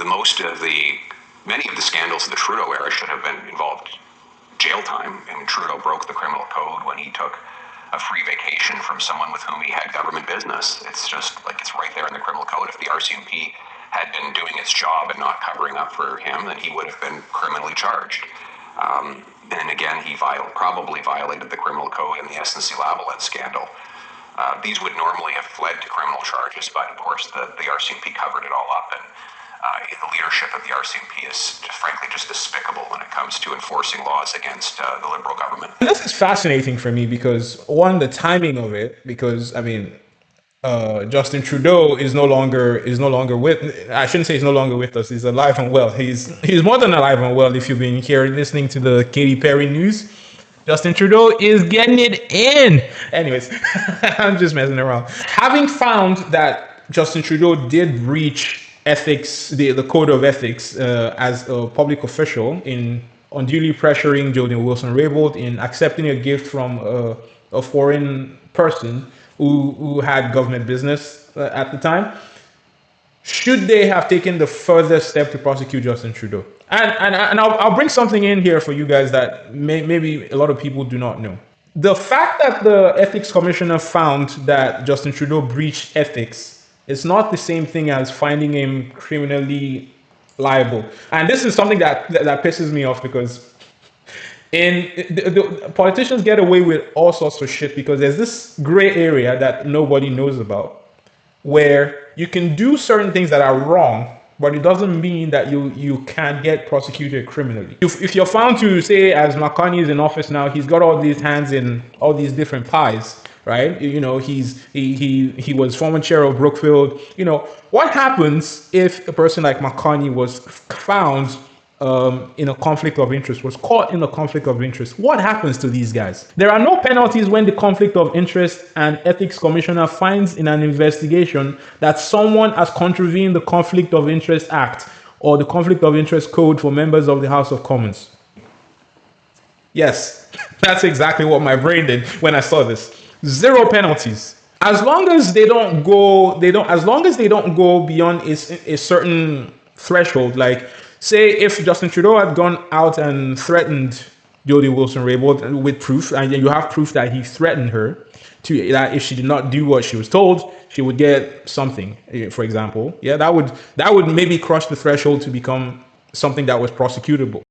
many of the scandals of the Trudeau era should have been involved jail time. And Trudeau broke the criminal code when he took a free vacation from someone with whom he had government business. It's just like, it's right there in the criminal code. If the RCMP had been doing its job and not covering up for him, then he would have been criminally charged. And again, he probably violated the criminal code in the SNC-Lavalin scandal. These would normally have fled to criminal charges, but of course the RCMP covered it all up, and the leadership of the RCMP is frankly just despicable when it comes to enforcing laws against the Liberal government. And this is fascinating for me because, one, the timing of it, because I mean, Justin Trudeau is no longer with. I shouldn't say he's no longer with us. He's alive and well. He's more than alive and well. If you've been here listening to the Katy Perry news, Justin Trudeau is getting it in. Anyways, I'm just messing around. Having found that Justin Trudeau did breach ethics, the code of ethics, as a public official in unduly pressuring Jody Wilson-Raybould, in accepting a gift from a foreign person who had government business at the time, should they have taken the further step to prosecute Justin Trudeau? And I'll bring something in here for you guys that maybe a lot of people do not know. The fact that the ethics commissioner found that Justin Trudeau breached ethics is not the same thing as finding him criminally liable. And this is something that pisses me off, because the politicians get away with all sorts of shit because there's this gray area that nobody knows about, where you can do certain things that are wrong, but it doesn't mean that you can't get prosecuted criminally. If you're found to, say, as McCartney is in office now, he's got all these hands in all these different pies, right? You know, he was former chair of Brookfield. You know, what happens if a person like McCartney was found in a conflict of interest, was caught in a conflict of interest? What happens to these guys? There are no penalties when the conflict of interest and ethics commissioner finds in an investigation that someone has contravened the Conflict of Interest Act or the Conflict of Interest Code for members of the House of Commons. Yes, that's exactly what my brain did when I saw this. 0 penalties. As long as they don't go beyond a certain threshold, like, say if Justin Trudeau had gone out and threatened Jody Wilson-Raybould with proof, and you have proof that he threatened her, that if she did not do what she was told, she would get something, for example. Yeah, that would maybe cross the threshold to become something that was prosecutable.